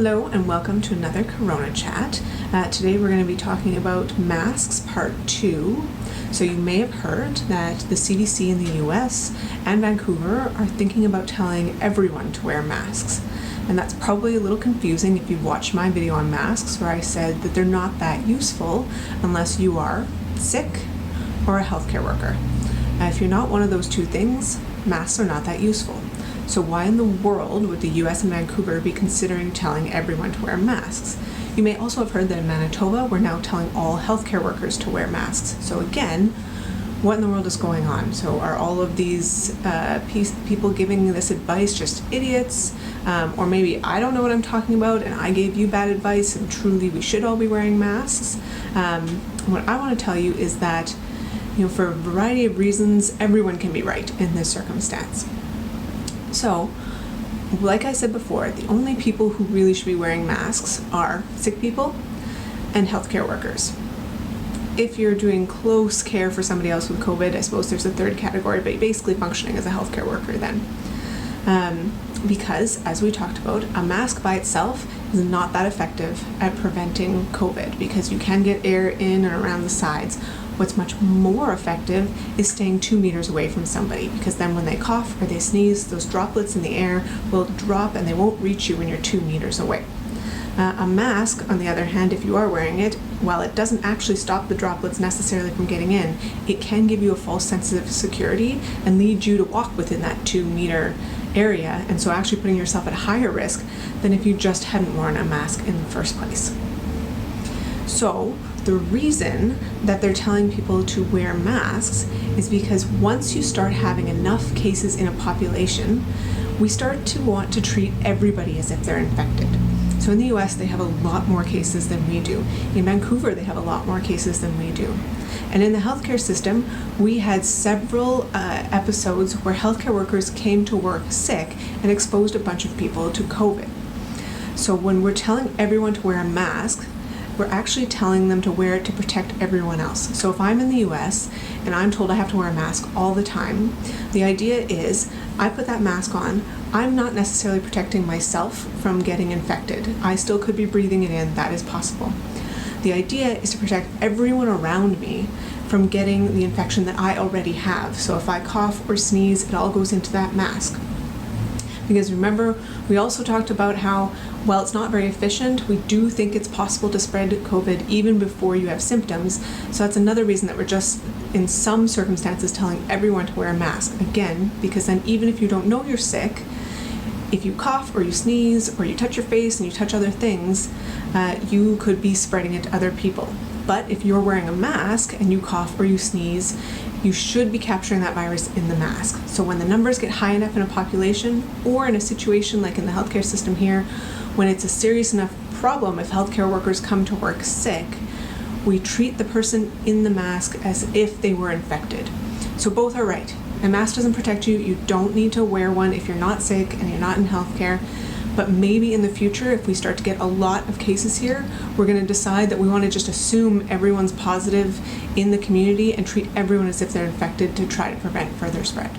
Hello and welcome to another Corona Chat. Today we're going to be talking about masks part 2. So you may have heard that the CDC in the US and Vancouver are thinking about telling everyone to wear masks. And that's probably a little confusing if you've watched my video on masks where I said that they're not that useful unless you are sick or a healthcare worker. If you're not one of those two things, masks are not that useful. So why in the world would the US and Vancouver be considering telling everyone to wear masks? You may also have heard that in Manitoba, we're now telling all healthcare workers to wear masks. So again, what in the world is going on? So are all of these people giving this advice just idiots? Or maybe I don't know what I'm talking about and I gave you bad advice and truly we should all be wearing masks? What I want to tell you is that, for a variety of reasons, everyone can be right in this circumstance. So, like I said before, the only people who really should be wearing masks are sick people and healthcare workers. If you're doing close care for somebody else with COVID, I suppose there's a third category, but basically functioning as a healthcare worker then. Because, as we talked about, a mask by itself is not that effective at preventing COVID because you can get air in and around the sides. What's much more effective is staying 2 meters away from somebody, because then when they cough or they sneeze, those droplets in the air will drop and they won't reach you when you're 2 meters away. A mask, on the other hand, if you are wearing it, while it doesn't actually stop the droplets necessarily from getting in, it can give you a false sense of security and lead you to walk within that 2 meter area, and so actually putting yourself at higher risk than if you just hadn't worn a mask in the first place. So the reason that they're telling people to wear masks is because once you start having enough cases in a population, we start to want to treat everybody as if they're infected. So in the US, they have a lot more cases than we do. In Vancouver, they have a lot more cases than we do. And in the healthcare system, we had several episodes where healthcare workers came to work sick and exposed a bunch of people to COVID. So when we're telling everyone to wear a mask, we're actually telling them to wear it to protect everyone else. So if I'm in the US and I'm told I have to wear a mask all the time, the idea is I put that mask on, I'm not necessarily protecting myself from getting infected. I still could be breathing it in, that is possible. The idea is to protect everyone around me from getting the infection that I already have. So if I cough or sneeze, it all goes into that mask. Because remember, we also talked about how, while it's not very efficient, we do think it's possible to spread COVID even before you have symptoms. So that's another reason that we're just, in some circumstances, telling everyone to wear a mask. Again, because then even if you don't know you're sick, if you cough or you sneeze or you touch your face and you touch other things, you could be spreading it to other people. But if you're wearing a mask and you cough or you sneeze, you should be capturing that virus in the mask. So when the numbers get high enough in a population, or in a situation like in the healthcare system here, when it's a serious enough problem, if healthcare workers come to work sick, we treat the person in the mask as if they were infected. So both are right. A mask doesn't protect you. You don't need to wear one if you're not sick and you're not in healthcare. But maybe in the future, if we start to get a lot of cases here, we're going to decide that we want to just assume everyone's positive in the community and treat everyone as if they're infected to try to prevent further spread.